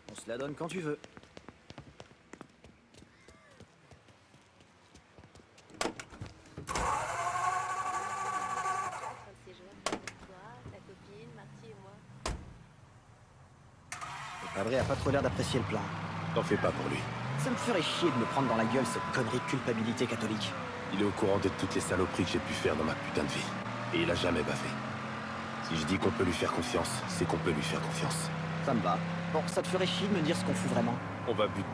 On se la donne quand tu veux. Le padré a pas trop l'air d'apprécier le plan. T'en fais pas pour lui. Ça me ferait chier de me prendre dans la gueule cette connerie de culpabilité catholique. Il est au courant de toutes les saloperies que j'ai pu faire dans ma putain de vie. Et il a jamais bavé. Si je dis qu'on peut lui faire confiance, c'est qu'on peut lui faire confiance. Ça me va. Bon, ça te ferait chier de me dire ce qu'on fout vraiment. On va buter.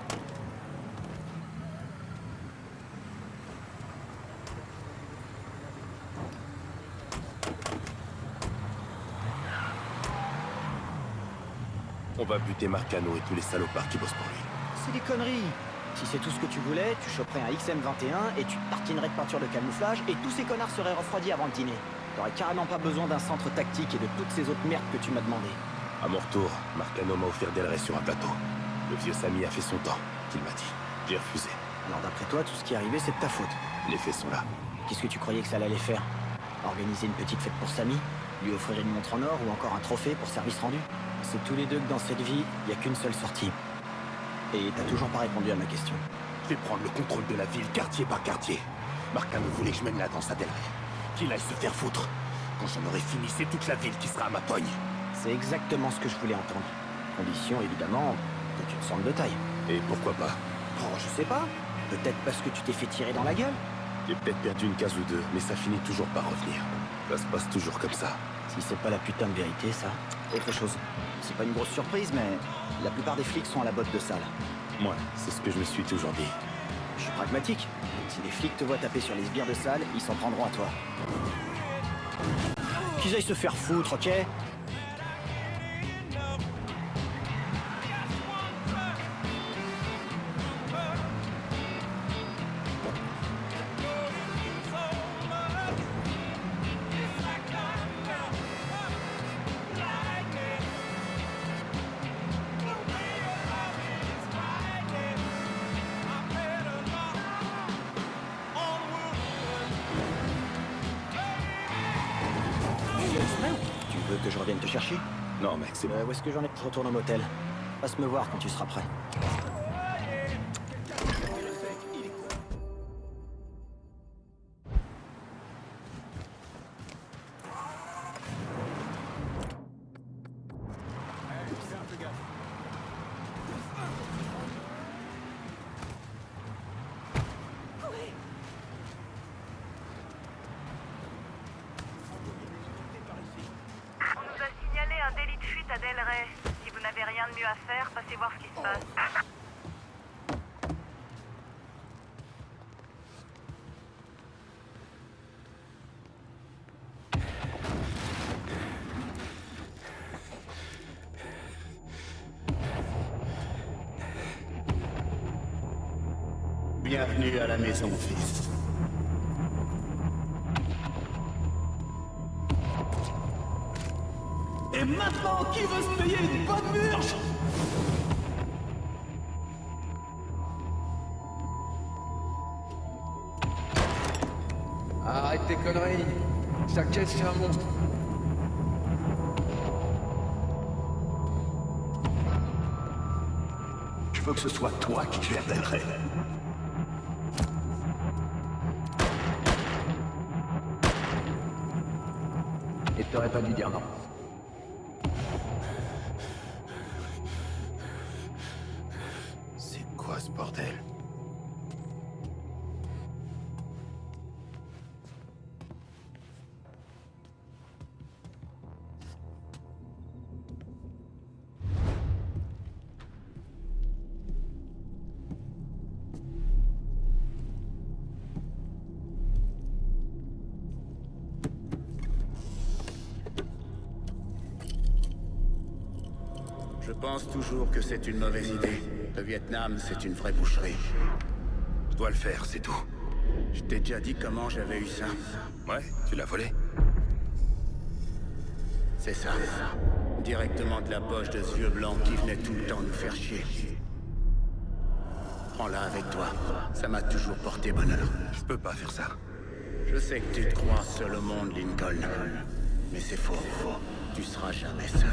On va buter Marcano et tous les salopards qui bossent pour lui. C'est des conneries. Si c'est tout ce que tu voulais, tu choperais un XM21 et tu tartinerais de peinture de camouflage et tous ces connards seraient refroidis avant le dîner. T'aurais carrément pas besoin d'un centre tactique et de toutes ces autres merdes que tu m'as demandé. À mon retour, Marcano m'a offert Del Rey sur un plateau. Le vieux Samy a fait son temps, qu'il m'a dit. J'ai refusé. Alors d'après toi, tout ce qui est arrivé, c'est de ta faute. Les faits sont là. Qu'est-ce que tu croyais que ça allait faire? Organiser une petite fête pour Samy? Lui offrir une montre en or ou encore un trophée pour service rendu? C'est tous les deux que dans cette vie, il n'y a qu'une seule sortie. Et t'as toujours pas répondu à ma question. Je vais prendre le contrôle de la ville, quartier par quartier. Marcano voulait que je mène la danse à Del Rey. Qu'il aille se faire foutre. Quand j'en aurai fini, c'est toute la ville qui sera à ma pogne. C'est exactement ce que je voulais entendre. Condition, évidemment, que tu te sentes de taille. Et pourquoi pas? Oh, je sais pas. Peut-être parce que tu t'es fait tirer dans la gueule. J'ai peut-être perdu une case ou deux, mais ça finit toujours par revenir. Ça se passe toujours comme ça. Si c'est pas la putain de vérité, ça. Autre chose. C'est pas une grosse surprise, mais la plupart des flics sont à la botte de salle. Moi, c'est ce que je me suis toujours dit. Je suis pragmatique. Si les flics te voient taper sur les sbires de salle, ils s'en prendront à toi. Qu'ils aillent se faire foutre, ok? Tu veux que je revienne te chercher? Non, mec, c'est bon. Où est-ce que j'en ai? Je retourne au motel. Passe me voir quand tu seras prêt. On nous a signalé un délit de fuite à Del Rey. Si vous n'avez rien de mieux à faire, passez voir ce qui se passe. Bienvenue à la maison, fils. Et maintenant, qui veut se payer une bonne murge? Arrête tes conneries. Sa caisse, c'est un monstre. Je veux que ce soit toi qui gères Del Rey. Et t'aurais pas dû dire non. C'est quoi ce bordel? pense toujours que c'est une mauvaise idée. Le Vietnam, c'est une vraie boucherie. Je dois le faire, c'est tout. Je t'ai déjà dit comment j'avais eu ça. Ouais, tu l'as volé? C'est ça. Directement de la poche de ce vieux blanc qui venait tout le temps nous faire chier. Prends-la avec toi. Ça m'a toujours porté bonheur. Je peux pas faire ça. Je sais que tu te crois seul au monde, Lincoln. Mais c'est faux. Tu seras jamais seul.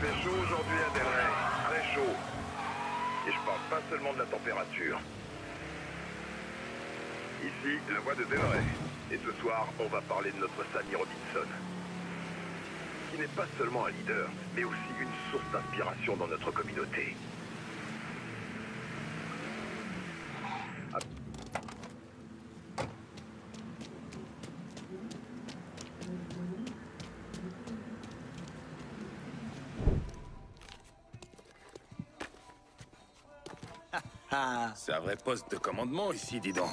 Il fait chaud aujourd'hui à Delray, très chaud. Et je parle pas seulement de la température. Ici, la voix de Delray. Et ce soir, on va parler de notre Sammy Robinson. Qui n'est pas seulement un leader, mais aussi une source d'inspiration dans notre communauté. Ah, C'est un vrai poste de commandement ici, dis donc.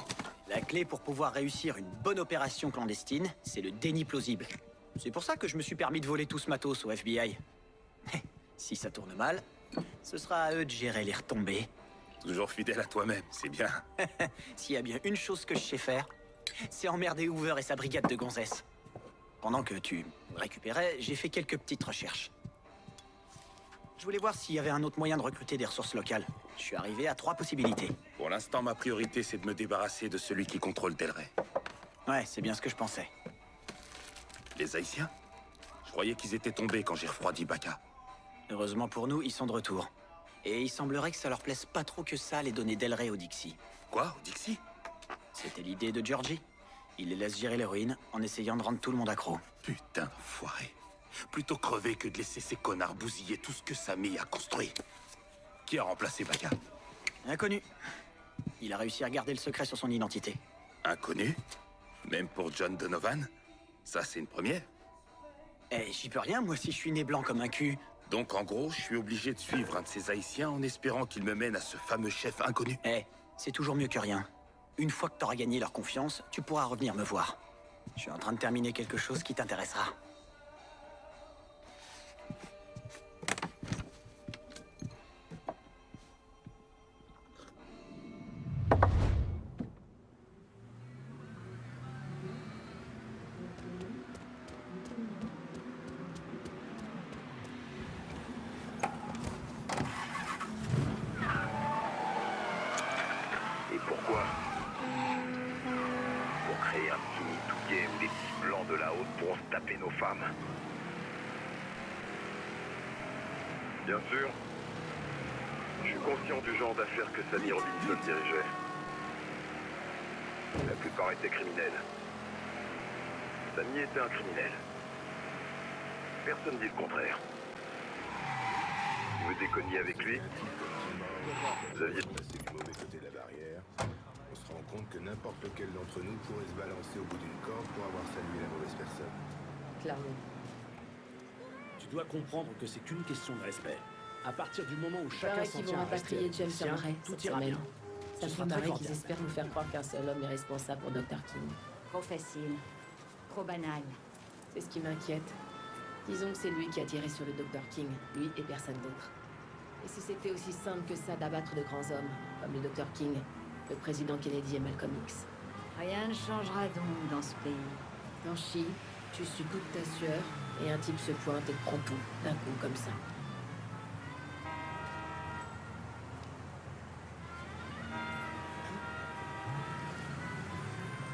la clé pour pouvoir réussir une bonne opération clandestine, c'est le déni plausible. C'est pour ça que je me suis permis de voler tout ce matos au FBI. Si ça tourne mal, ce sera à eux de gérer les retombées. Toujours fidèle à toi-même, c'est bien. S'il y a bien une chose que je sais faire, c'est emmerder Hoover et sa brigade de gonzesses. Pendant que tu récupérais, j'ai fait quelques petites recherches. Je voulais voir s'il y avait un autre moyen de recruter des ressources locales. Je suis arrivé à 3 possibilités. Pour l'instant, ma priorité, c'est de me débarrasser de celui qui contrôle Delray. Ouais, c'est bien ce que je pensais. Les Haïtiens? Je croyais qu'ils étaient tombés quand j'ai refroidi Baka. Heureusement pour nous, ils sont de retour. Et il semblerait que ça leur plaise pas trop que ça, les donner Delray au Dixie. Quoi, au Dixie? C'était l'idée de Georgie. Il les laisse gérer l'héroïne en essayant de rendre tout le monde accro. Putain d'enfoiré. Plutôt crever que de laisser ces connards bousiller tout ce que Sammy a construit. Qui a remplacé Baka? Inconnu. Il a réussi à garder le secret sur son identité. Inconnu? Même pour John Donovan? Ça, c'est une première. Eh, j'y peux rien, moi, si je suis né blanc comme un cul. Donc, en gros, je suis obligé de suivre un de ces Haïtiens en espérant qu'il me mène à ce fameux chef inconnu. Eh, c'est toujours mieux que rien. Une fois que t'auras gagné leur confiance, tu pourras revenir me voir. Je suis en train de terminer quelque chose qui t'intéressera. Et pourquoi? Pour créer un petit nid tout gay où des petits blancs de la haute pourront se taper nos femmes. Bien sûr. Je suis conscient du genre d'affaires que Sammy Robinson dirigeait. La plupart étaient criminels. Samy était un criminel. Personne ne dit le contraire. Vous déconniez avec lui? Vous aviez... Passer du mauvais côté de la barrière, on se rend compte que n'importe lequel d'entre nous pourrait se balancer au bout d'une corde pour avoir salué la mauvaise personne. Clairement. Tu dois comprendre que c'est qu'une question de respect. À partir du moment où Il chacun paraît s'en qu'ils vont tient à rester rapatrier James sien, Murray tout cette ira semaine. bien. Ça Ce fait sera très marrer qu'ils cordial. espèrent nous faire croire qu'un seul homme est responsable pour Dr. King. Trop facile. Trop banal. C'est ce qui m'inquiète. Disons que c'est lui qui a tiré sur le Dr. King, lui et personne d'autre. Et si c'était aussi simple que ça d'abattre de grands hommes, comme le Dr. King, le président Kennedy et Malcolm X. Rien ne changera donc dans ce pays. T'en chies, tu sues toute ta sueur, et un type se pointe et te prend tout, d'un coup comme ça.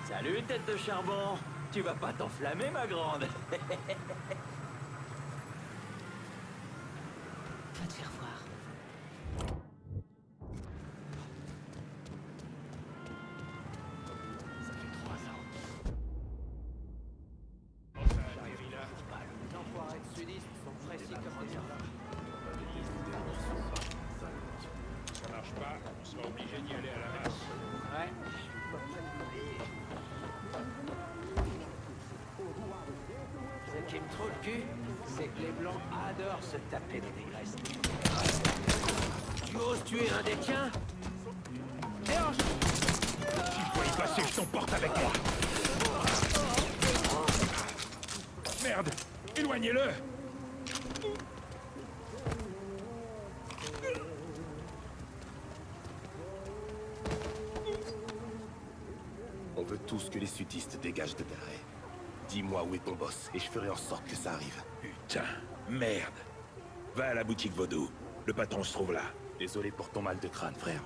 Salut, tête de charbon. Tu vas pas t'enflammer, ma grande. Va te faire voir. Ça fait 3 ans. Les enfoirés de sudistes sont précis comme des merdes. Ça marche pas, on sera obligé d'y aller à la masse. Ouais. Ce qui me trouve le cul, c'est que les blancs adorent se taper des négresses. Tu oses tuer un des tiens? Dérange! S'il faut y passer, je t'emporte avec moi. Merde! Éloignez-le! On veut tous que les sudistes dégagent de Delray. Dis-moi où est ton boss, et je ferai en sorte que ça arrive. Putain, merde. Va à la boutique Vaudou. Le patron se trouve là. Désolé pour ton mal de crâne, frère.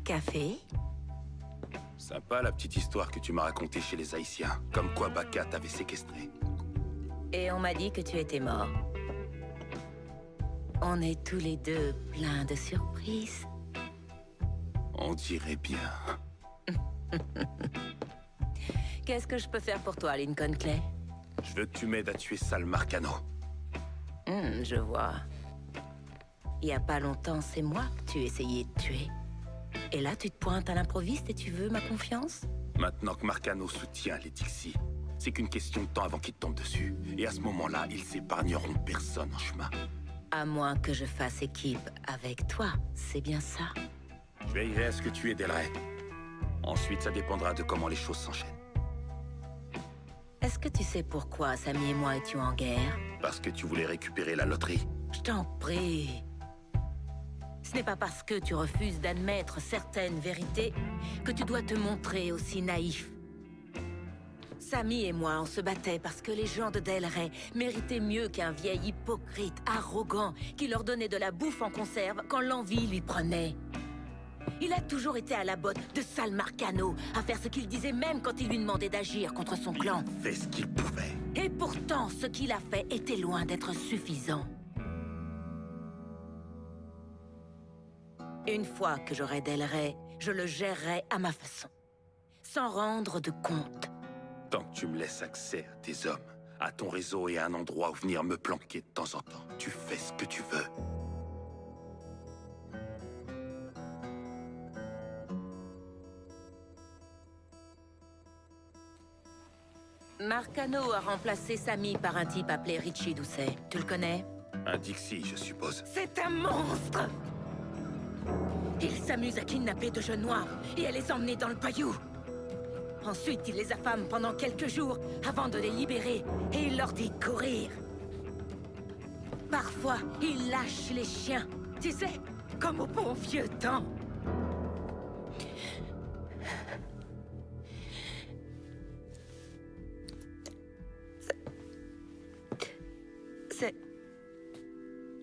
Café? Sympa la petite histoire que tu m'as racontée chez les Haïtiens. Comme quoi Baka t'avait séquestré. Et on m'a dit que tu étais mort. On est tous les deux pleins de surprises. On dirait bien. Qu'est-ce que je peux faire pour toi, Lincoln Clay? Je veux que tu m'aides à tuer Sal Marcano. Je vois. Il y a pas longtemps, c'est moi que tu essayais de tuer. Et là, tu te pointes à l'improviste et tu veux ma confiance? Maintenant que Marcano soutient les Dixie, c'est qu'une question de temps avant qu'ils te tombent dessus. Et à ce moment-là, ils s'épargneront personne en chemin. À moins que je fasse équipe avec toi, c'est bien ça? Je veillerai à ce que tu aies Del Rey. Ensuite, ça dépendra de comment les choses s'enchaînent. Est-ce que tu sais pourquoi Sammy et moi étions en guerre? Parce que tu voulais récupérer la loterie. Je t'en prie. Ce n'est pas parce que tu refuses d'admettre certaines vérités que tu dois te montrer aussi naïf. Sammy et moi, on se battait parce que les gens de Del Rey méritaient mieux qu'un vieil hypocrite arrogant qui leur donnait de la bouffe en conserve quand l'envie lui prenait. Il a toujours été à la botte de Sal Marcano, à faire ce qu'il disait même quand il lui demandait d'agir contre son clan. Il fait ce qu'il pouvait. Et pourtant, ce qu'il a fait était loin d'être suffisant. Une fois que j'aurai Del Rey, je le gérerai à ma façon, sans rendre de compte. Tant que tu me laisses accès à tes hommes, à ton réseau et à un endroit où venir me planquer de temps en temps, tu fais ce que tu veux. Marcano a remplacé Sammy par un type appelé Richie Doucet. Tu le connais? Un Dixie, je suppose. C'est un monstre! Il s'amuse à kidnapper de jeunes noirs et à les emmener dans le bayou. Ensuite, il les affame pendant quelques jours avant de les libérer et il leur dit de courir. Parfois, il lâche les chiens, tu sais, comme au bon vieux temps.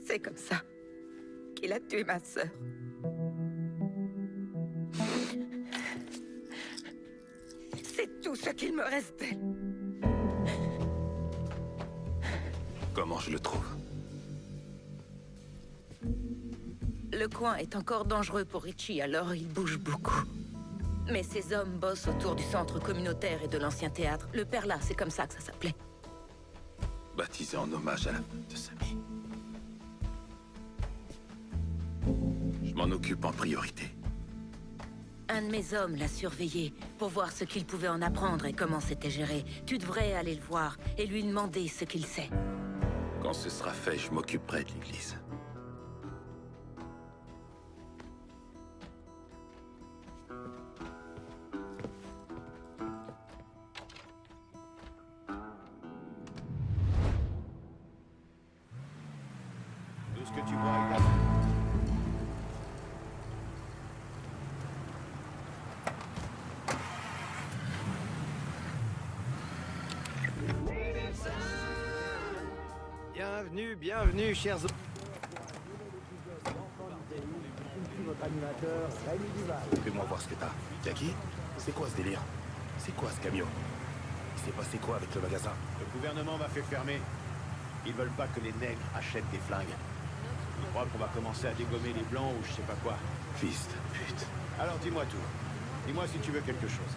C'est comme ça qu'il a tué ma sœur. C'est tout ce qu'il me restait. Comment je le trouve? Le coin est encore dangereux pour Richie, alors il bouge beaucoup. Mais ses hommes bossent autour du centre communautaire et de l'ancien théâtre. Le Perla, c'est comme ça que ça s'appelait. Baptisé en hommage à la femme de Sammy. Je m'en occupe en priorité. Un de mes hommes l'a surveillé pour voir ce qu'il pouvait en apprendre et comment c'était géré. Tu devrais aller le voir et lui demander ce qu'il sait. Quand ce sera fait, je m'occuperai de l'église. Tout ce que tu vois est là. Bienvenue, chers... Votre animateur, Rémi Duval. Fais-moi voir ce que t'as. Y'a qui? C'est quoi ce délire? C'est quoi ce camion? Il s'est passé quoi avec le magasin? Le gouvernement m'a fait fermer. Ils veulent pas que les nègres achètent des flingues. Ils croient qu'on va commencer à dégommer les blancs ou je sais pas quoi. Fist, pute. Alors dis-moi tout. Dis-moi si tu veux quelque chose.